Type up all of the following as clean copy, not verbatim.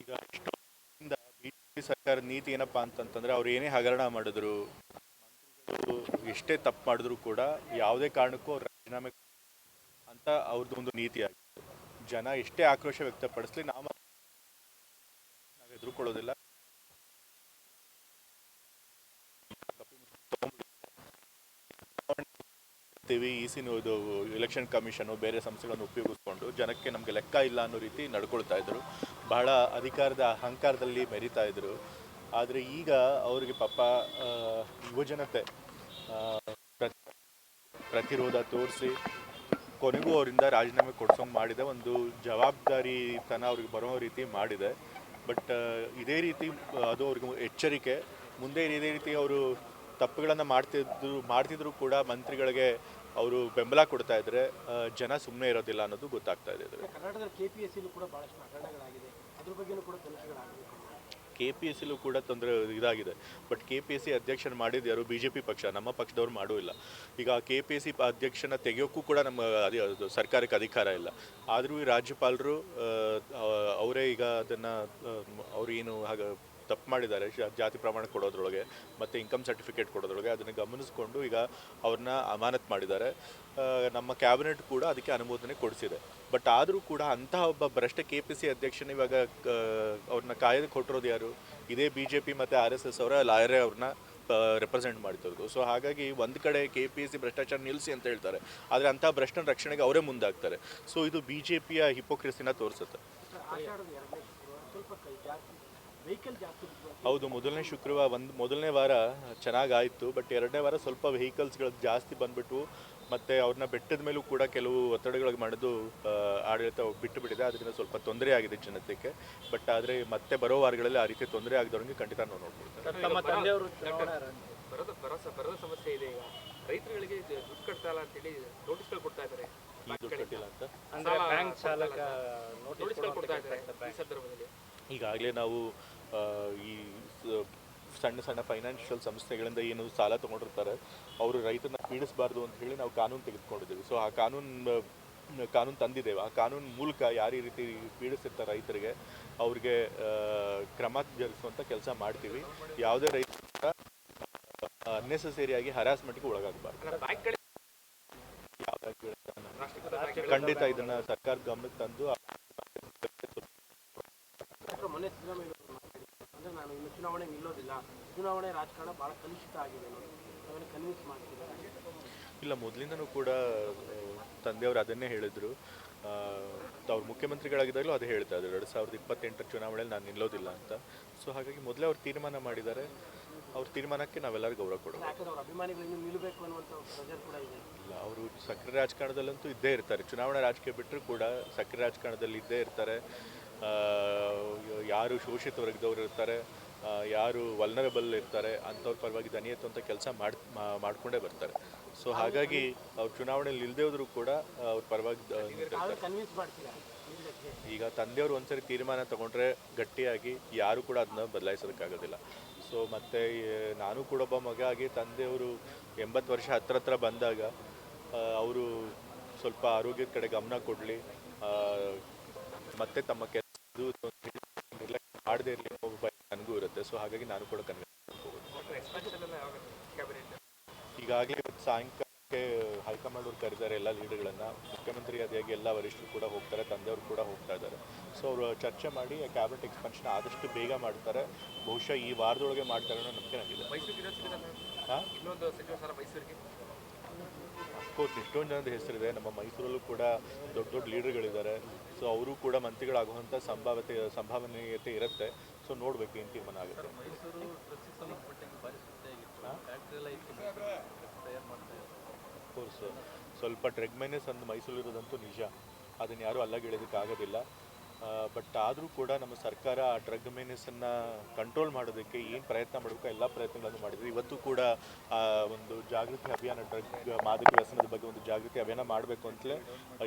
ಈಗ ಇಷ್ಟೊಂದ ಬಿಜೆಪಿ ಸರ್ಕಾರ ನೀತಿ ಏನಪ್ಪಾ ಅಂತಂತಂದ್ರೆ ಅವ್ರು ಏನೇ ಹಗರಣ ಮಾಡಿದ್ರು, ಮಂತ್ರಿಗಳು ಎಷ್ಟೇ ತಪ್ಪು ಮಾಡಿದ್ರು ಕೂಡ ಯಾವುದೇ ಕಾರಣಕ್ಕೂ ಅವ್ರು ರಾಜೀನಾಮೆ ಅಂತ ಅವ್ರದ್ದು ಒಂದು ನೀತಿ ಆಗಿದೆ. ಜನ ಎಷ್ಟೇ ಆಕ್ರೋಶ ವ್ಯಕ್ತಪಡಿಸ್ಲಿ ನಾವು ಎದುರುಕೊಳ್ಳೋದಿಲ್ಲ. ಇಸಿ ಎಲೆಕ್ಷನ್ ಕಮಿಷನ್ ಬೇರೆ ಸಂಸ್ಥೆಗಳನ್ನು ಉಪಯೋಗಿಸ್ಕೊಂಡು ಜನಕ್ಕೆ ನಮಗೆ ಲೆಕ್ಕ ಇಲ್ಲ ಅನ್ನೋ ರೀತಿ ನಡ್ಕೊಳ್ತಾ ಇದ್ರು. ಬಹಳ ಅಧಿಕಾರದ ಅಹಂಕಾರದಲ್ಲಿ ಮೆರಿತಾ ಇದ್ರು. ಆದರೆ ಈಗ ಅವರಿಗೆ ಪಾಪ ಯುವಜನತೆ ಪ್ರತಿರೋಧ ತೋರಿಸಿ ಕೊನೆಗೂ ಅವರಿಂದ ರಾಜೀನಾಮೆ ಕೊಡ್ಸೋಂಗೆ ಮಾಡಿದೆ. ಒಂದು ಜವಾಬ್ದಾರಿತನ ಅವ್ರಿಗೆ ಬರೋ ರೀತಿ ಮಾಡಿದೆ. ಬಟ್ ಇದೇ ರೀತಿ ಅದು ಅವ್ರಿಗೆ ಎಚ್ಚರಿಕೆ. ಮುಂದೆ ಇದೇ ರೀತಿ ಅವರು ತಪ್ಪುಗಳನ್ನು ಮಾಡ್ತಿದ್ರು ಕೂಡ ಮಂತ್ರಿಗಳಿಗೆ ಅವರು ಬೆಂಬಲ ಕೊಡ್ತಾ ಇದ್ರೆ ಜನ ಸುಮ್ಮನೆ ಇರೋದಿಲ್ಲ ಅನ್ನೋದು ಗೊತ್ತಾಗ್ತಾ ಇದೆ. KPSCಲೂ ಕೂಡ ತೊಂದರೆ ಇದಾಗಿದೆ. ಬಟ್ KPSC ಅಧ್ಯಕ್ಷನ ಮಾಡಿದ್ದು ಯಾರು? BJP ಪಕ್ಷ, ನಮ್ಮ ಪಕ್ಷದವ್ರು ಮಾಡೂ ಇಲ್ಲ. ಈಗ KPSC ಅಧ್ಯಕ್ಷನ ತೆಗೆಯೋಕ್ಕೂ ಕೂಡ ನಮ್ಮ ಸರ್ಕಾರಕ್ಕೆ ಅಧಿಕಾರ ಇಲ್ಲ. ಆದರೂ ಈ ರಾಜ್ಯಪಾಲರು ಅವರೇ ಈಗ ಅದನ್ನು ಅವ್ರು ಏನು ತಪ್ಪು ಮಾಡಿದ್ದಾರೆ ಜಾತಿ ಪ್ರಮಾಣ ಕೊಡೋದ್ರೊಳಗೆ ಮತ್ತು ಇನ್ಕಮ್ ಸರ್ಟಿಫಿಕೇಟ್ ಕೊಡೋದ್ರೊಳಗೆ, ಅದನ್ನು ಗಮನಿಸ್ಕೊಂಡು ಈಗ ಅವ್ರನ್ನ ಅಮಾನತ್ ಮಾಡಿದ್ದಾರೆ. ನಮ್ಮ ಕ್ಯಾಬಿನೆಟ್ ಕೂಡ ಅದಕ್ಕೆ ಅನುಮೋದನೆ ಕೊಡಿಸಿದೆ. ಬಟ್ ಆದರೂ ಕೂಡ ಅಂತಹ ಒಬ್ಬ ಭ್ರಷ್ಟ KPSC ಅಧ್ಯಕ್ಷನ ಇವಾಗ ಅವ್ರನ್ನ ಕಾಯ್ದೆ ಕೊಟ್ಟಿರೋದು ಯಾರು? ಇದೇ BJP ಮತ್ತು RSS ಅವರ ಲಾಯರೇ ಅವ್ರನ್ನ ರೆಪ್ರೆಸೆಂಟ್ ಮಾಡ್ತಿರೋದು. ಸೊ ಹಾಗಾಗಿ ಒಂದು ಕಡೆ KPSC ಭ್ರಷ್ಟಾಚಾರ ನಿಲ್ಲಿಸಿ ಅಂತ ಹೇಳ್ತಾರೆ, ಆದರೆ ಅಂಥ ಭ್ರಷ್ಟನ ರಕ್ಷಣೆಗೆ ಅವರೇ ಮುಂದಾಗ್ತಾರೆ. ಸೊ ಇದು BJPಯ ಹಿಪೋಕ್ರೆಸಿನ ತೋರಿಸುತ್ತೆ. ಹೌದು, ಮೊದಲನೇ ವಾರ ಚೆನ್ನಾಗಾಯಿತು. ಬಟ್ ಎರಡನೇ ವಾರ ಸ್ವಲ್ಪ ವೆಹಿಕಲ್ಸ್ಗಳು ಜಾಸ್ತಿ ಬಂದ್ಬಿಟ್ಟು ಮತ್ತು ಅವ್ರನ್ನ ಬೆಟ್ಟದ ಮೇಲೂ ಕೂಡ ಕೆಲವು ಒತ್ತಡಗಳಿಗೆ ಮಾಡೋದು ಆಡಳಿತ ಬಿಟ್ಟು ಬಿಟ್ಟಿದೆ. ಅದರಿಂದ ಸ್ವಲ್ಪ ತೊಂದರೆ ಆಗಿದೆ ಜನತೆಗೆ. ಬಟ್ ಆದರೆ ಮತ್ತೆ ಬರೋ ವಾರಗಳಲ್ಲಿ ಆ ರೀತಿ ತೊಂದರೆ ಆಗದವ್ರಿಗೆ ಖಂಡಿತ ನಾವು ನೋಡ್ಕೊಳ್ತಾರೆ. ಬರದ ಸಮಸ್ಯೆ ಇದೆ. ಈಗ ರೈತರುಗಳಿಗೆ ದುಡ್ಡು ಕಟ್ತಾ ಇಲ್ಲ ಅಂತೇಳಿ ನೋಟಿಸ್ಗಳು ಕೊಡ್ತಾ ಇದ್ದಾರೆ. ಈಗಾಗಲೇ ನಾವು ಈ ಸಣ್ಣ ಫೈನಾನ್ಷಿಯಲ್ ಸಂಸ್ಥೆಗಳಿಂದ ಏನು ಸಾಲ ತೊಗೊಂಡಿರ್ತಾರೆ ಅವರು ರೈತರನ್ನ ಪೀಡಿಸಬಾರ್ದು ಅಂತ ಹೇಳಿ ನಾವು ಕಾನೂನು ತೆಗೆದುಕೊಂಡಿದ್ದೀವಿ. ಸೊ ಆ ಕಾನೂನು ತಂದಿದ್ದೇವೆ. ಆ ಕಾನೂನು ಮೂಲಕ ಯಾರು ಈ ರೀತಿ ಪೀಡಿಸಿರ್ತಾರೆ ರೈತರಿಗೆ ಅವ್ರಿಗೆ ಕ್ರಮ ಜರುಗಿಸುವಂಥ ಕೆಲಸ ಮಾಡ್ತೀವಿ. ಯಾವುದೇ ರೈತ ಅನ್ನೆಸೆಸರಿಯಾಗಿ ಹರಾಸ್ಮೆಂಟ್ಗೆ ಒಳಗಾಗಬಾರ್ದು. ಖಂಡಿತ ಇದನ್ನು ಸರ್ಕಾರ ಗಮನಕ್ಕೆ ತಂದು ಚುನಾವಣೆ ನಿಲ್ಲೋದಿಲ್ಲ, ಚುನಾವಣೆ ರಾಜಕಾರಣ ಬಹಳ ಕಲುಷಿತ ಆಗಿದೆ, ಕನ್ವಿನ್ಸ್ ಮಾಡ್ತಿದ್ದಾರೆ. ಇಲ್ಲ, ಮೊದಲಿಂದನೂ ಕೂಡ ತಂದೆಯವರು ಅದನ್ನೇ ಹೇಳಿದರು. ಅವ್ರು ಮುಖ್ಯಮಂತ್ರಿಗಳಾಗಿದ್ದಾಗಲೂ ಅದೇ ಹೇಳ್ತಾ ಇದ್ರು, 2028 ಚುನಾವಣೆಯಲ್ಲಿ ನಾನು ನಿಲ್ಲೋದಿಲ್ಲ ಅಂತ. ಸೊ ಹಾಗಾಗಿ ಮೊದಲೇ ಅವ್ರು ತೀರ್ಮಾನ ಮಾಡಿದ್ದಾರೆ. ಅವ್ರ ತೀರ್ಮಾನಕ್ಕೆ ನಾವೆಲ್ಲರೂ ಗೌರವ ಕೊಡಬೇಕು. ಇಲ್ಲ, ಅವರು ಸಕ್ರಿಯ ರಾಜಕಾರಣದಲ್ಲಂತೂ ಇದ್ದೇ ಇರ್ತಾರೆ. ಚುನಾವಣಾ ರಾಜಕೀಯ ಬಿಟ್ಟರು ಕೂಡ ಸಕ್ರಿಯ ರಾಜಕಾರಣದಲ್ಲಿ ಇದ್ದೇ ಇರ್ತಾರೆ. ಯಾರು ಶೋಷಿತ ವರ್ಗದವ್ರು ಇರ್ತಾರೆ, ಯಾರು ವಲ್ನರಬಲ್ ಇರ್ತಾರೆ ಅಂಥವ್ರ ಪರವಾಗಿ ದನಿ ಎತ್ತುವಂಥ ಕೆಲಸ ಮಾಡಿಕೊಂಡೇ ಬರ್ತಾರೆ. ಸೊ ಹಾಗಾಗಿ ಅವ್ರು ಚುನಾವಣೆಯಲ್ಲಿ ಇಲ್ಲದೇ ಹೋದರೂ ಕೂಡ ಅವ್ರ ಪರವಾಗಿ ಈಗ ತಂದೆಯವರು ಒಂದ್ಸರಿ ತೀರ್ಮಾನ ತಗೊಂಡ್ರೆ ಗಟ್ಟಿಯಾಗಿ ಯಾರು ಕೂಡ ಅದನ್ನ ಬದಲಾಯಿಸೋದಕ್ಕಾಗೋದಿಲ್ಲ. ಸೊ ಮತ್ತು ನಾನು ಕೂಡ ಒಬ್ಬ ಮಗ ಆಗಿ ತಂದೆಯವರು 80 ವರ್ಷ ಹತ್ರ ಬಂದಾಗ ಅವರು ಸ್ವಲ್ಪ ಆರೋಗ್ಯದ ಕಡೆ ಗಮನ ಕೊಡಲಿ, ಮತ್ತು ತಮ್ಮ ಕೆಲಸ ಮಾಡದೇ ಇರಲಿ ಅನ್ನೋ ನನಗೂ ಇರುತ್ತೆ. ಸೊ ಹಾಗಾಗಿ ನಾನು ಕೂಡ ಈಗಾಗಲೇ ಇವತ್ತು ಸಾಯಂಕಾಲಕ್ಕೆ ಹೈಕಮಾಂಡ್ ಅವ್ರು ಕರೆದಿದ್ದಾರೆ ಎಲ್ಲ ಲೀಡರ್ಗಳನ್ನು. ಮುಖ್ಯಮಂತ್ರಿ ಆದಿಯಾಗಿ ಎಲ್ಲ ವರಿಷ್ಠರು ಕೂಡ ಹೋಗ್ತಾರೆ, ತಂದೆಯವರು ಕೂಡ ಹೋಗ್ತಾ ಇದ್ದಾರೆ. ಸೊ ಅವರು ಚರ್ಚೆ ಮಾಡಿ ಕ್ಯಾಬಿನೆಟ್ ಎಕ್ಸ್ಪೆನ್ಷನ್ ಆದಷ್ಟು ಬೇಗ ಮಾಡ್ತಾರೆ. ಬಹುಶಃ ಈ ವಾರದೊಳಗೆ ಮಾಡ್ತಾರೆ ಅನ್ನೋ ನಂಬಿಕೆ ನನಗಿದೆ. ಅಫ್ಕೋರ್ಸ್ ಎಷ್ಟೊಂದು ಜನದ ಹೆಸರಿದೆ. ನಮ್ಮ ಮೈಸೂರಲ್ಲೂ ಕೂಡ ದೊಡ್ಡ ಲೀಡರ್ಗಳಿದ್ದಾರೆ. ಸೊ ಅವರು ಕೂಡ ಮಂತ್ರಿಗಳಾಗುವಂಥ ಸಂಭಾವನೀಯತೆ ಇರುತ್ತೆ. ಸೊ ನೋಡಬೇಕು ಏನು ತೀರ್ಮಾನ ಆಗುತ್ತೆ. ಅಫ್ಕೋರ್ಸ್ ಸ್ವಲ್ಪ ಡ್ರಗ್ ಮೈನಸ್ ಅಂದು ಮೈಸೂರಿರೋದಂತೂ ನಿಜ, ಅದನ್ನು ಯಾರೂ ಅಲ್ಲಗೆಳೆಯೋದಕ್ಕಾಗೋದಿಲ್ಲ. ಬಟ್ ಆದರೂ ಕೂಡ ನಮ್ಮ ಸರ್ಕಾರ ಆ ಡ್ರಗ್ ಮೇನೆಸನ್ನು ಕಂಟ್ರೋಲ್ ಮಾಡೋದಕ್ಕೆ ಏನು ಪ್ರಯತ್ನ ಮಾಡಬೇಕು ಎಲ್ಲ ಪ್ರಯತ್ನಗಳನ್ನು ಮಾಡಿದ್ವಿ. ಇವತ್ತು ಕೂಡ ಒಂದು ಜಾಗೃತಿ ಅಭಿಯಾನ, ಮಾದಕ ವ್ಯಸನದ ಬಗ್ಗೆ ಒಂದು ಜಾಗೃತಿ ಅಭಿಯಾನ ಮಾಡಬೇಕು ಅಂತಲೇ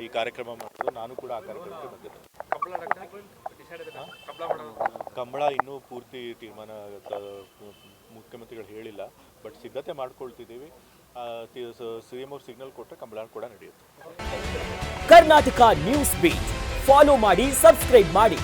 ಈ ಕಾರ್ಯಕ್ರಮ ಮಾಡೋದು. ನಾನು ಕೂಡ ಆ ಕಾರ್ಯಕ್ರಮಕ್ಕೆ ಬಂದಿದ್ದೆ. ಕಂಬಳ ಇನ್ನೂ ಪೂರ್ತಿ ತೀರ್ಮಾನ ಮುಖ್ಯಮಂತ್ರಿಗಳು ಹೇಳಿಲ್ಲ. ಬಟ್ ಸಿದ್ಧತೆ ಮಾಡ್ಕೊಳ್ತಿದ್ದೀವಿ. CM ಅವ್ರು ಸಿಗ್ನಲ್ ಕೊಟ್ಟರೆ ಕಂಬಳ ಕೂಡ ನಡೆಯುತ್ತೆ. ಕರ್ನಾಟಕ ನ್ಯೂಸ್ ಬೀಟ್ ಫಾಲೋ ಮಾಡಿ, ಸಬ್ಸ್ಕ್ರೈಬ್ ಮಾಡಿ